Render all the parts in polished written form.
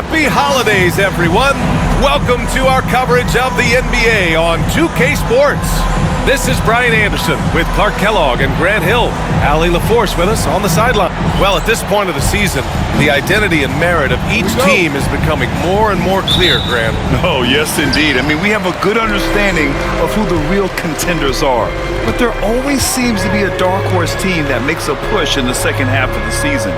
Happy holidays, everyone! Welcome to our coverage of the NBA on 2K Sports. This is Brian Anderson with Clark Kellogg and Grant Hill. Allie LaForce with us on the sideline. Well, at this point of the season, the identity and merit of each team is becoming more and more clear, Grant. Oh, yes, indeed. I mean, we have a good understanding of who the real contenders are. But there always seems to be a dark horse team that makes a push in the second half of the season.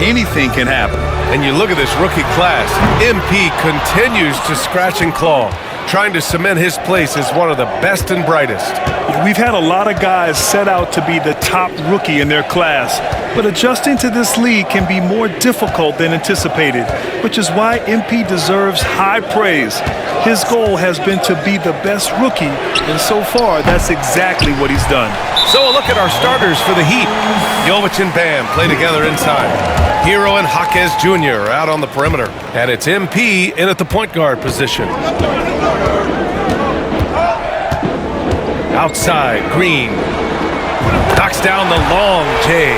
Anything can happen. And you look at this rookie class, MP continues to scratch and claw, trying to cement his place as one of the best and brightest. We've had a lot of guys set out to be the top rookie in their class, but adjusting to this league can be more difficult than anticipated, which is why MP deserves high praise. His goal has been to be the best rookie, and so far, that's exactly what he's done. So a look at our starters for the Heat. Jovic and Bam play together inside. Hero and Jaquez Jr. are out on the perimeter. And it's MP in at the point guard position. Outside, Green knocks down the long J.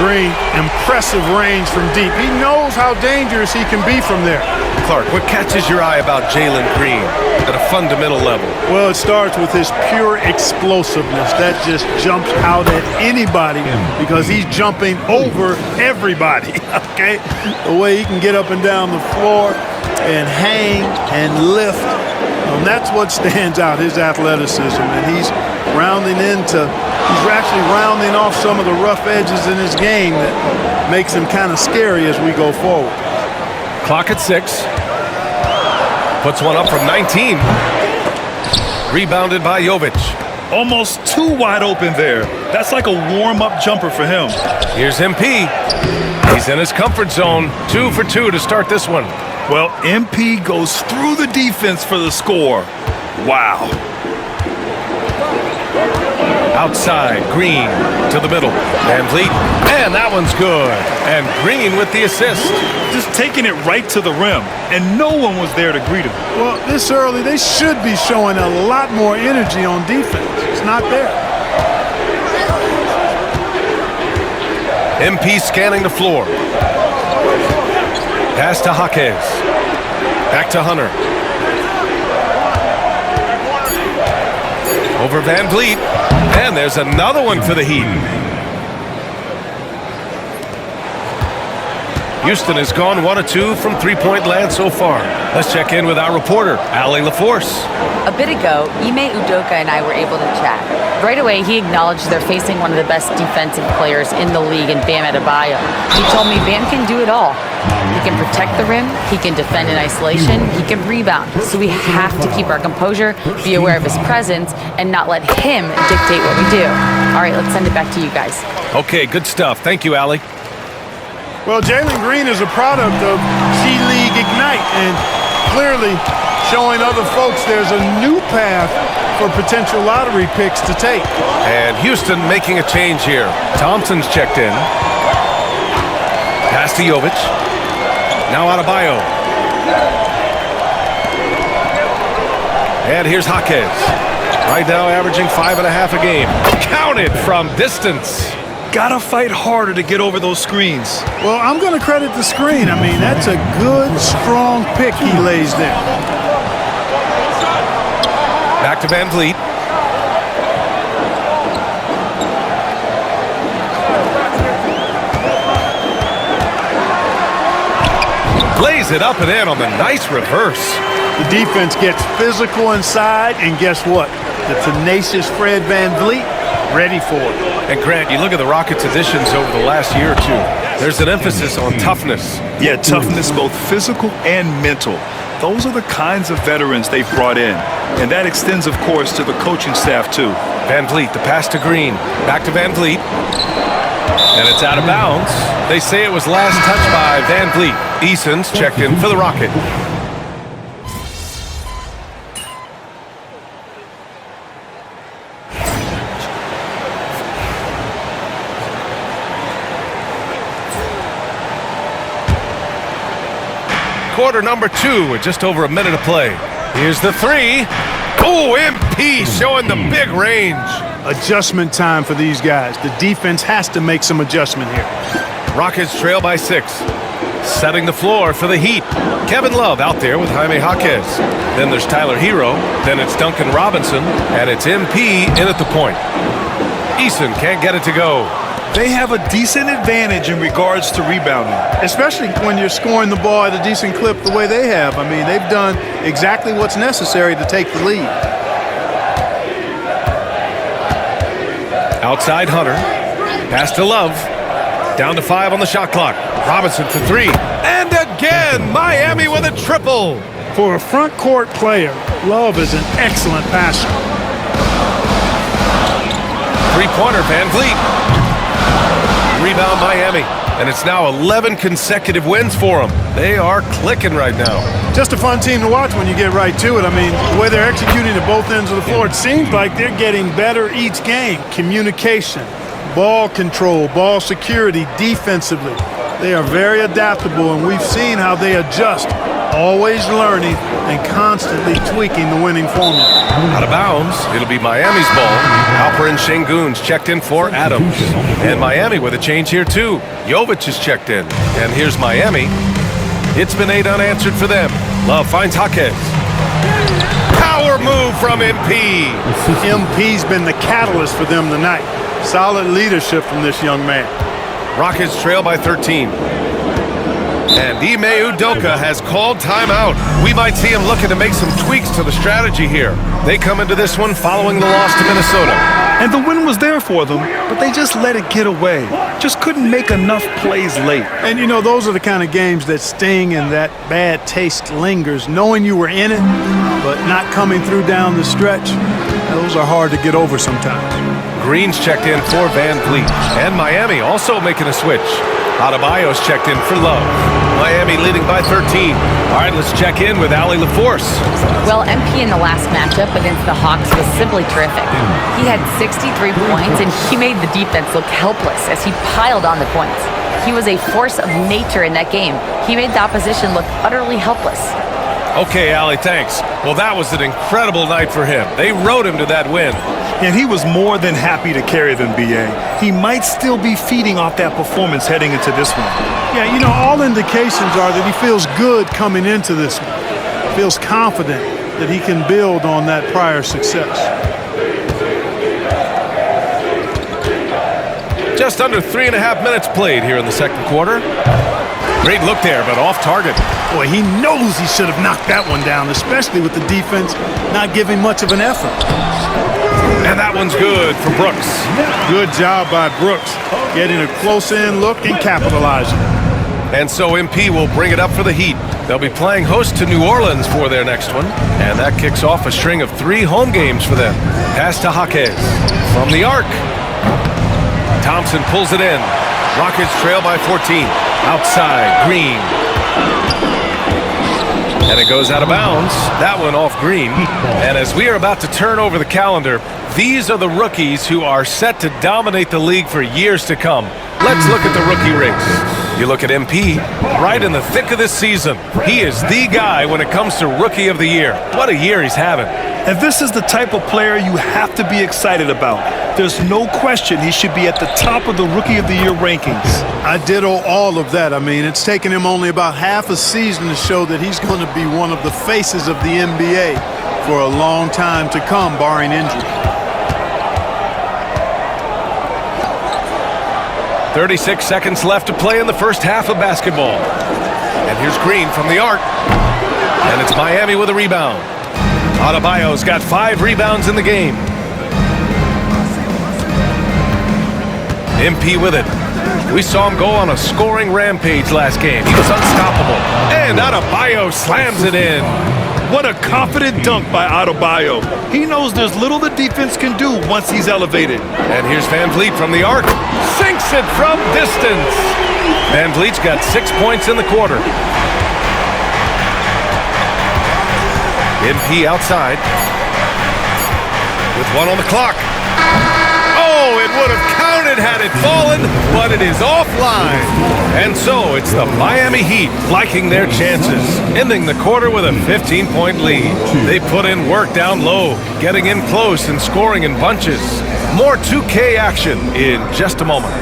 Green, impressive range from deep. He knows how dangerous he can be from there. Clark, what catches your eye about Jalen Green at a fundamental level? Well, it starts with his pure explosiveness. That just jumps out at anybody because he's jumping over everybody, okay? The way he can get up and down the floor and hang and lift. That's what stands out, his athleticism. And he's actually rounding off some of the rough edges in his game that makes him kind of scary as we go forward. Clock at 6. Puts one up from 19. Rebounded by Jovic. Almost too wide open there. That's like a warm-up jumper for him. Here's MP. He's in his comfort zone. 2 for 2 to start this one. Well, MP goes through the defense for the score. Wow. Outside, Green to the middle. VanVleet, and that one's good. And Green with the assist. Just taking it right to the rim, and no one was there to greet him. Well, this early, they should be showing a lot more energy on defense. It's not there. MP scanning the floor. Pass to Jaquez. Back to Hunter. Over VanVleet. And there's another one for the Heat. Houston has gone 1 of 2 from three-point land so far. Let's check in with our reporter, Allie LaForce. A bit ago, Ime Udoka and I were able to chat. Right away, he acknowledged they're facing one of the best defensive players in the league in Bam Adebayo. He told me Bam can do it all. He can protect the rim, he can defend in isolation, he can rebound. So we have to keep our composure, be aware of his presence, and not let him dictate what we do. All right, let's send it back to you guys. Okay, good stuff. Thank you, Allie. Well, Jalen Green is a product of G-League Ignite, and clearly showing other folks there's a new path for potential lottery picks to take. And Houston making a change here. Thompson's checked in. Pass to Jovic. Now Adebayo. And here's Jaquez. Right now averaging 5.5 a game. Counted from distance. Gotta fight harder to get over those screens. Well, I'm going to credit the screen. I mean, that's a good, strong pick he lays there. Back to VanVleet. Lays it up and in on the nice reverse. The defense gets physical inside, and guess what? The tenacious Fred VanVleet ready for it. And Grant, you look at the Rockets' additions over the last year or two. There's an emphasis on toughness. Yeah, toughness, both physical and mental. Those are the kinds of veterans they've brought in. And that extends, of course, to the coaching staff, too. VanVleet, the pass to Green. Back to VanVleet. And it's out of bounds. They say it was last touched by VanVleet. Eason's checked in for the Rocket. Quarter number 2 with just over a minute to play. Here's the 3. Oh, MP showing the big range. Adjustment time for these guys. The defense has to make some adjustment here. Rockets trail by 6. setting the floor for the Heat. Kevin Love out there with Jaime Jaquez. Then there's Tyler Hero. Then it's Duncan Robinson. And it's MP in at the point. Eason can't get it to go. They have a decent advantage in regards to rebounding. Especially when you're scoring the ball at a decent clip the way they have. I mean, they've done exactly what's necessary to take the lead. Outside Hunter. Pass to Love. Down to 5 on the shot clock. Robinson for 3. And again, Miami with a triple. For a front court player, Love is an excellent passer. Three-pointer, Van Vliet. Rebound Miami. And it's now 11 consecutive wins for them. They are clicking right now. Just a fun team to watch when you get right to it. I mean, the way they're executing at both ends of the floor, it seems like they're getting better each game. Communication, ball control, ball security, defensively. They are very adaptable, and we've seen how they adjust, always learning and constantly tweaking the winning formula. Out of bounds, it'll be Miami's ball. Alper and Şengün's checked in for Adams. And Miami with a change here too. Jovic is checked in. And here's Miami. It's been 8 unanswered for them. Love finds Jaquez. Power move from MP. MP's been the catalyst for them tonight. Solid leadership from this young man. Rockets trail by 13. And Ime Udoka has called timeout. We might see him looking to make some tweaks to the strategy here. They come into this one following the loss to Minnesota. And the win was there for them, but they just let it get away. Just couldn't make enough plays late. And, you know, those are the kind of games that sting and that bad taste lingers. Knowing you were in it, but not coming through down the stretch, those are hard to get over sometimes. Green's checked in for Van Vliet. And Miami also making a switch. Adebayo's checked in for Love. Miami leading by 13. All right, let's check in with Allie LaForce. Well, MP in the last matchup against the Hawks was simply terrific. He had 63 points, and he made the defense look helpless as he piled on the points. He was a force of nature in that game. He made the opposition look utterly helpless. Okay, Allie, thanks. Well, that was an incredible night for him. They rode him to that win. And he was more than happy to carry them, B.A. He might still be feeding off that performance heading into this one. Yeah, you know, all indications are that he feels good coming into this one. Feels confident that he can build on that prior success. Just under 3.5 minutes played here in the second quarter. Great look there, but off target. Boy, he knows he should have knocked that one down, especially with the defense not giving much of an effort. And that one's good for Brooks. Good job by Brooks, getting a close-in look and capitalizing. And so MP will bring it up for the Heat. They'll be playing host to New Orleans for their next one. And that kicks off a string of 3 home games for them. Pass to Jaquez. From the arc. Thompson pulls it in. Rockets trail by 14. Outside, Green. And it goes out of bounds. That one off Green. And as we are about to turn over the calendar, these are the rookies who are set to dominate the league for years to come. Let's look at the rookie race. You look at MP, right in the thick of this season. He is the guy when it comes to Rookie of the Year. What a year he's having. And this is the type of player you have to be excited about. There's no question he should be at the top of the Rookie of the Year rankings. I ditto all of that. I mean, it's taken him only about half a season to show that he's going to be one of the faces of the NBA for a long time to come, barring injury. 36 seconds left to play in the first half of basketball. And here's Green from the arc. And it's Miami with a rebound. Adebayo's got 5 rebounds in the game. MP with it. We saw him go on a scoring rampage last game. He was unstoppable. And Adebayo slams it in. What a confident dunk by Adebayo. He knows there's little the defense can do once he's elevated. And here's Van Vliet from the arc. Sinks it from distance. Van Vliet's got 6 points in the quarter. MP outside. With 1 on the clock. Oh, it would have counted had it fallen, but it is offline. And so it's the Miami Heat liking their chances, ending the quarter with a 15-point lead. They put in work down low, getting in close and scoring in bunches. More 2K action in just a moment.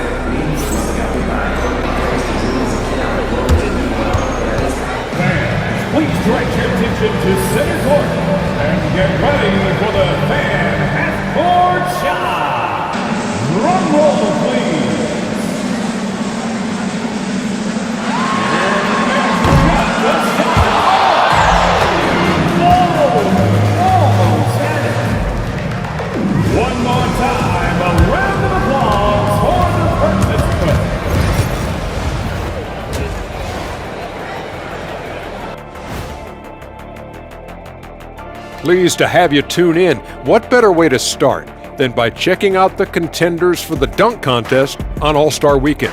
Pleased to have you tune in. What better way to start than by checking out the contenders for the dunk contest on All-Star Weekend?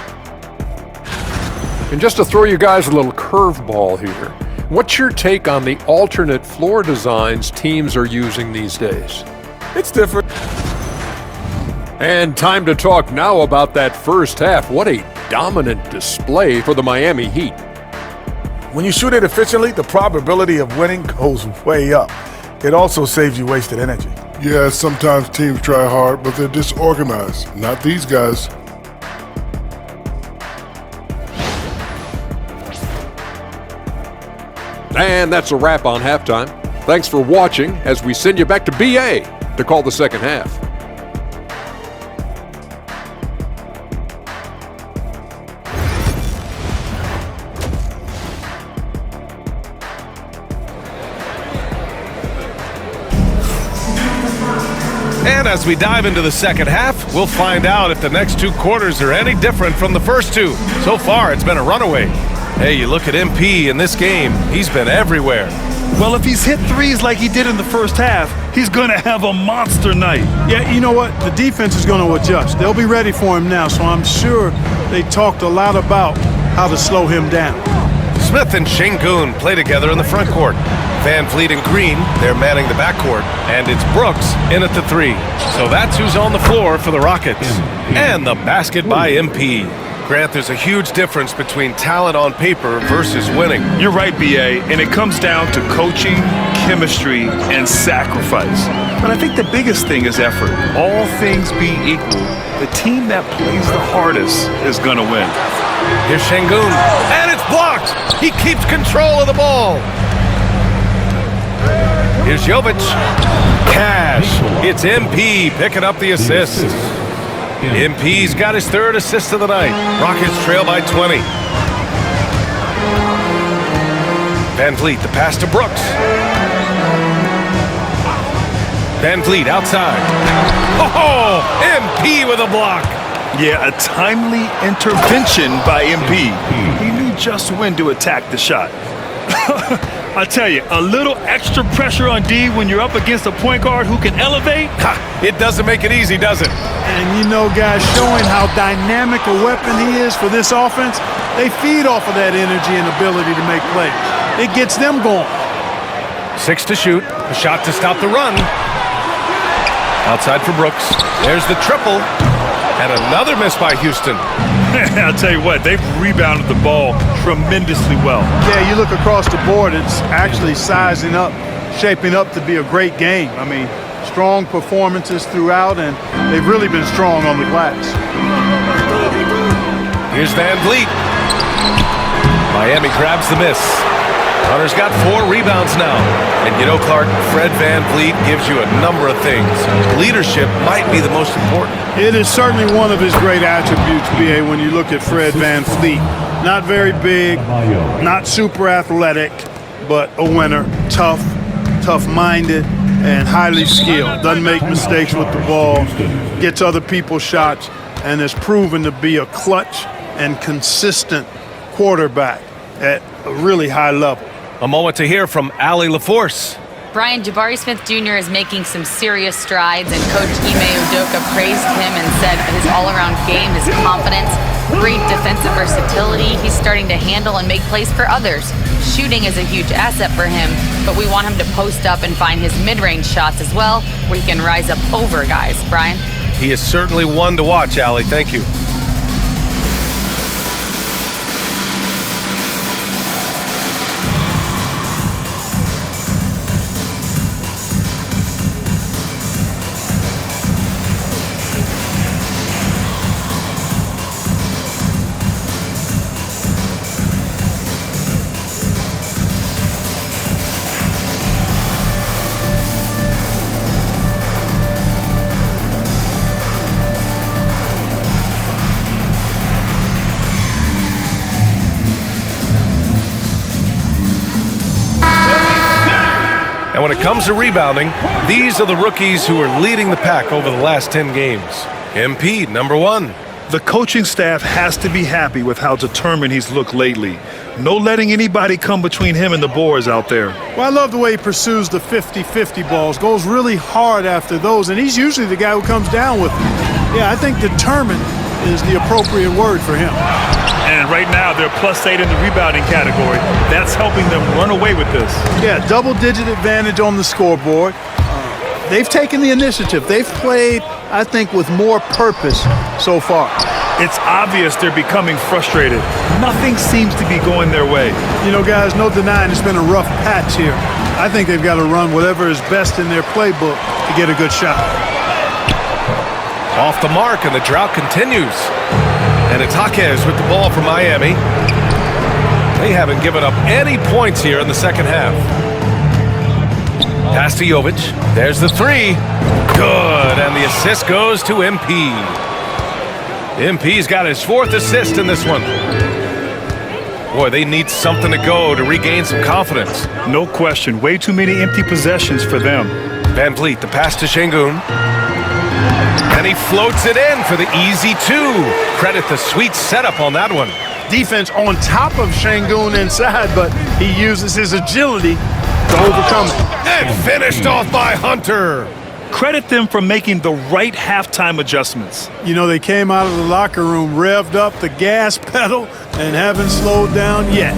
And just to throw you guys a little curveball here, what's your take on the alternate floor designs teams are using these days? It's different. And time to talk now about that first half. What a dominant display for the Miami Heat. When you shoot it efficiently, the probability of winning goes way up. It also saves you wasted energy. Yeah, sometimes teams try hard, but they're disorganized. Not these guys. And that's a wrap on halftime. Thanks for watching as we send you back to BA to call the second half. And as we dive into the second half, we'll find out if the next two quarters are any different from the first two. So far, it's been a runaway. Hey, you look at MP in this game, he's been everywhere. Well, if he's hit threes like he did in the first half, he's going to have a monster night. Yeah, you know what? The defense is going to adjust. They'll be ready for him now, so I'm sure they talked a lot about how to slow him down. Smith and Şengün play together in the front court. Van Vliet and Green, they're manning the backcourt. And it's Brooks in at the three. So that's who's on the floor for the Rockets. And the basket by MP. Grant, there's a huge difference between talent on paper versus winning. You're right, BA, and it comes down to coaching, chemistry, and sacrifice. But I think the biggest thing is effort. All things being equal, the team that plays the hardest is going to win. Here's Şengün, and it's blocked. He keeps control of the ball. Here's Jovic. Cash. It's MP picking up the assist. MP's got his third assist of the night. Rockets trail by 20. Van Vliet, the pass to Brooks. Van Vliet outside. Oh, MP with a block. Yeah, a timely intervention by MP. He knew just when to attack the shot. I tell you, a little extra pressure on D when you're up against a point guard who can elevate. It doesn't make it easy, does it? And you know, guys, showing how dynamic a weapon he is for this offense, they feed off of that energy and ability to make plays. It gets them going. 6 to shoot. A shot to stop the run. Outside for Brooks. There's the triple. And another miss by Houston. I'll tell you what, they've rebounded the ball tremendously well. Yeah, you look across the board, it's actually sizing up, shaping up to be a great game. I mean, strong performances throughout, and they've really been strong on the glass. Here's Van Vliet. Miami grabs the miss. Hunter's got 4 rebounds now. And you know, Clark, Fred Van Vliet gives you a number of things. Leadership might be the most important. It is certainly one of his great attributes, B.A., when you look at Fred Van Vliet. Not very big, not super athletic, but a winner, tough-minded, and highly skilled. Doesn't make mistakes with the ball, gets other people's shots, and has proven to be a clutch and consistent quarterback at a really high level. A moment to hear from Allie LaForce. Brian, Jabari Smith Jr. is making some serious strides, and Coach Ime Udoka praised him and said his all-around game, his confidence, great defensive versatility. He's starting to handle and make plays for others. Shooting is a huge asset for him, but we want him to post up and find his mid-range shots as well, where he can rise up over guys. Brian? He is certainly one to watch, Allie. Thank you. And when it comes to rebounding, these are the rookies who are leading the pack over the last 10 games. MP, number 1. The coaching staff has to be happy with how determined he's looked lately. No letting anybody come between him and the boards out there. Well, I love the way he pursues the 50-50 balls, goes really hard after those, and he's usually the guy who comes down with them. Yeah, I think determined is the appropriate word for him. And right now, they're +8 in the rebounding category. That's helping them run away with this. Yeah, double-digit advantage on the scoreboard. They've taken the initiative. They've played, I think, with more purpose so far. It's obvious they're becoming frustrated. Nothing seems to be going their way. You know, guys, no denying it's been a rough patch here. I think they've got to run whatever is best in their playbook to get a good shot. Off the mark, and the drought continues. And it's Jaquez with the ball for Miami. They haven't given up any points here in the second half. Pass to Jovic. There's the three. Good, and the assist goes to MP. MP's got his 4th assist in this one. Boy, they need something to go to regain some confidence. No question. Way too many empty possessions for them. Van Vliet, the pass to Şengün. And he floats it in for the easy 2. Credit the sweet setup on that one. Defense on top of Şengün inside, but he uses his agility to overcome it. And finished off by Hunter. Credit them for making the right halftime adjustments. You know, they came out of the locker room, revved up the gas pedal, and haven't slowed down yet.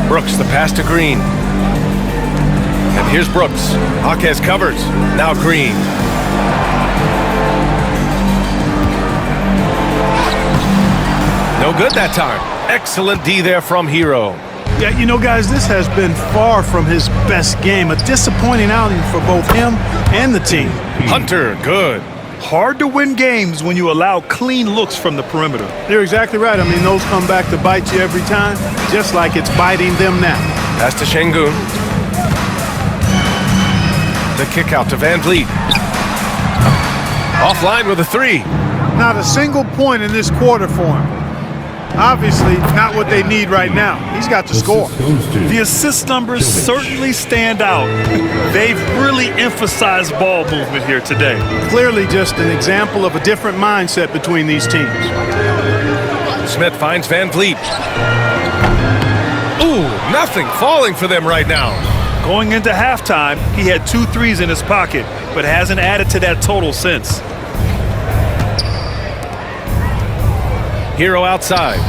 Brooks, the pass to Green. And here's Brooks. Jaquez covers. Now Green. No good that time. Excellent D there from Hero. Yeah, you know, guys, this has been far from his best game. A disappointing outing for both him and the team. Hunter, good. Hard to win games when you allow clean looks from the perimeter. You're exactly right. I mean, those come back to bite you every time, just like it's biting them now. Pass to Şengün. The kick out to Van Vliet. Offline with a 3. Not a single point in this quarter for him. Obviously, not what they need right now. He's got to score. The assist numbers certainly stand out. They've really emphasized ball movement here today. Clearly just an example of a different mindset between these teams. Smith finds Van Vliet. Ooh, nothing falling for them right now. Going into halftime, he had 2 threes in his pocket, but hasn't added to that total since. Hero outside.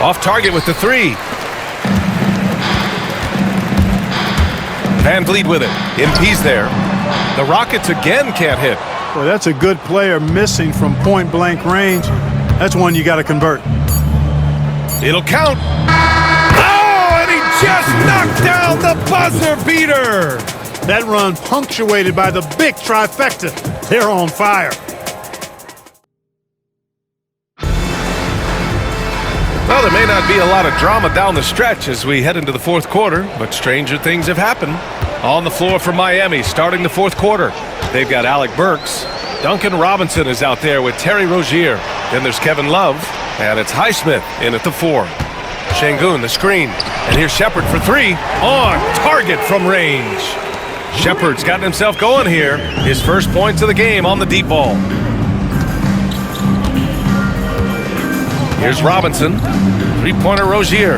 Off target with the 3. Van Vliet with it. MP's there. The Rockets again can't hit. Boy, that's a good player missing from point-blank range. That's one you got to convert. It'll count. Oh, and he just knocked down the buzzer beater. That run punctuated by the big trifecta. They're on fire. Well, there may not be a lot of drama down the stretch as we head into the 4th quarter, but stranger things have happened. On the floor for Miami, starting the 4th quarter, they've got Alec Burks. Duncan Robinson is out there with Terry Rozier. Then there's Kevin Love, and it's Highsmith in at the 4. Şengün, the screen, and here's Shepherd for 3, on target from range. Shepherd's gotten himself going here. His first points of the game on the deep ball. Here's Robinson, 3-pointer Rozier,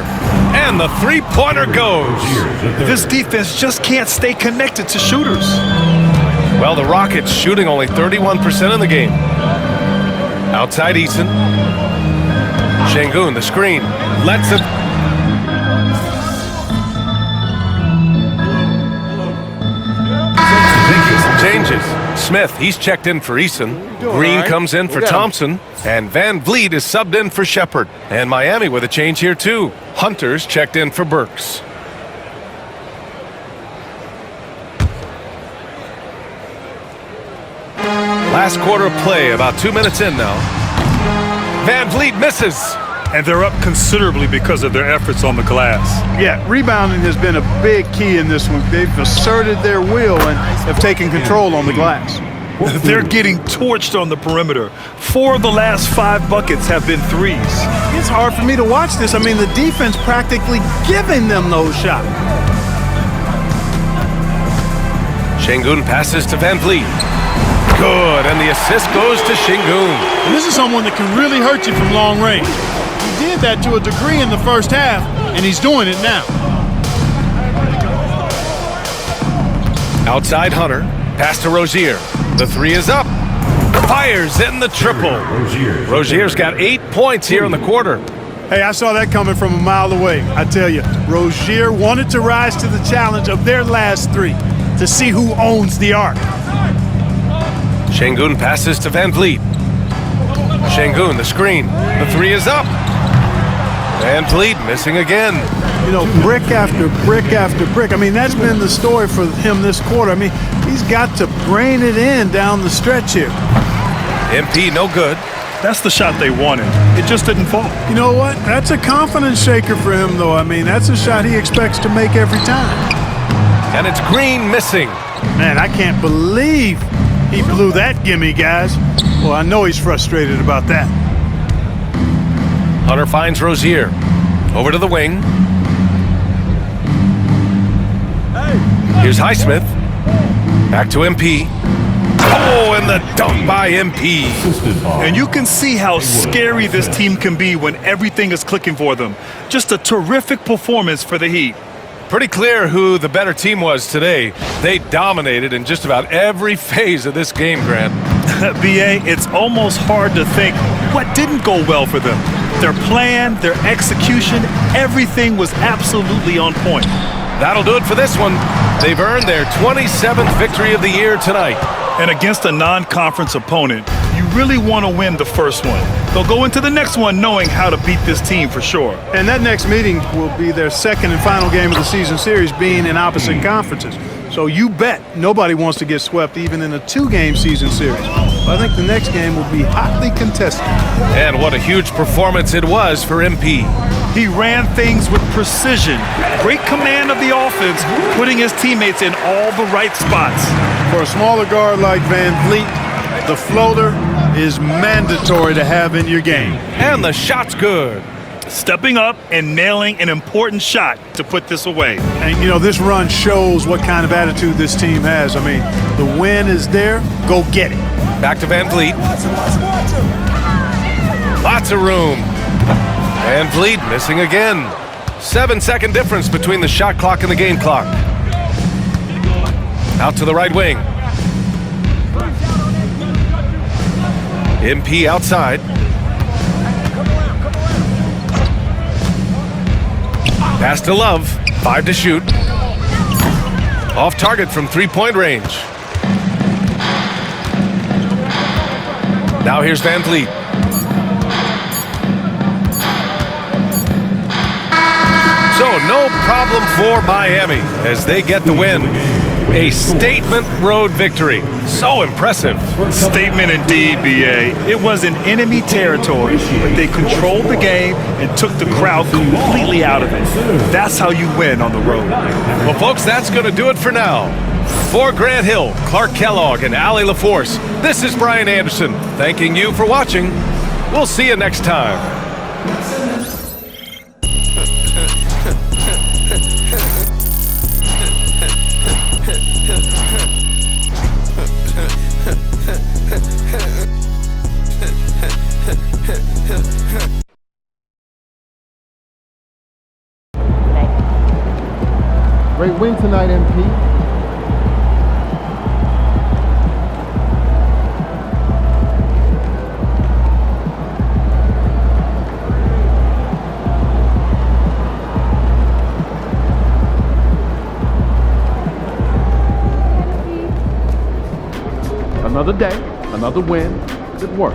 and the 3-pointer goes. This defense just can't stay connected to shooters. Well, the Rockets shooting only 31% in the game. Outside Eason. Şengün, the screen, lets it. Changes. Smith, he's checked in for Eason. Green comes in for Thompson. And Van Vliet is subbed in for Shepherd. And Miami with a change here, too. Hunter's checked in for Burks. Last quarter of play, about 2 minutes in now. Van Vliet misses. And they're up considerably because of their efforts on the glass. Yeah, rebounding has been a big key in this one. They've asserted their will and have taken control on the glass. They're getting torched on the perimeter. 4 of the last 5 buckets have been threes. It's hard for me to watch this. I mean, the defense practically giving them those shots. Şengün passes to Van Vliet. Good, and the assist goes to Şengün. And this is someone that can really hurt you from long range. He did that to a degree in the first half, and he's doing it now. Outside Hunter, pass to Rozier. The three is up. Fires in the triple. Rozier's got 8 points here in the quarter. Hey, I saw that coming from a mile away. I tell you, Rozier wanted to rise to the challenge of their last three to see who owns the arc. Şengün passes to Van Vliet. Şengün, the screen. The three is up. Van Vliet missing again. You know, brick after brick after brick. I mean, that's been the story for him this quarter. I mean, he's got to brain it in down the stretch here. MP no good. That's the shot they wanted. It just didn't fall. You know what? That's a confidence shaker for him, though. I mean, that's a shot he expects to make every time. And it's Green missing. Man, I can't believe he blew that gimme, guys. Well, I know he's frustrated about that. Hunter finds Rozier. Over to the wing. Here's Highsmith. Back to MP. Oh, and the dunk by MP. And you can see how scary this team can be when everything is clicking for them. Just a terrific performance for the Heat. Pretty clear who the better team was today. They dominated in just about every phase of this game, Grant. BA, it's almost hard to think what didn't go well for them. Their plan, their execution, everything was absolutely on point. That'll do it for this one. They've earned their 27th victory of the year tonight. And against a non-conference opponent, you really want to win the first one. They'll go into the next one knowing how to beat this team for sure. And that next meeting will be their second and final game of the season series, being in opposite conferences. So you bet nobody wants to get swept even in a two-game season series. But I think the next game will be hotly contested. And what a huge performance it was for MP. He ran things with precision, great command of the offense, putting his teammates in all the right spots. For a smaller guard like Van Vliet, the floater is mandatory to have in your game. And the shot's good. Stepping up and nailing an important shot to put this away. And, you know, this run shows what kind of attitude this team has. I mean, the win is there. Go get it. Back to Van Vliet. Lots of room. Van Vliet missing again. 7-second difference between the shot clock and the game clock. Out to the right wing. MP outside. Pass to Love. 5 to shoot. Off target from three-point range. Now here's Van Vliet. So no problem for Miami as they get the win. A statement road victory. So impressive. Statement indeed, BA. It was in enemy territory, but they controlled the game and took the crowd completely out of it. That's how you win on the road. Well, folks, that's going to do it for now. For Grant Hill, Clark Kellogg, and Allie LaForce, this is Brian Anderson thanking you for watching. We'll see you next time. Great win tonight, MP. Another day, another win. Good work.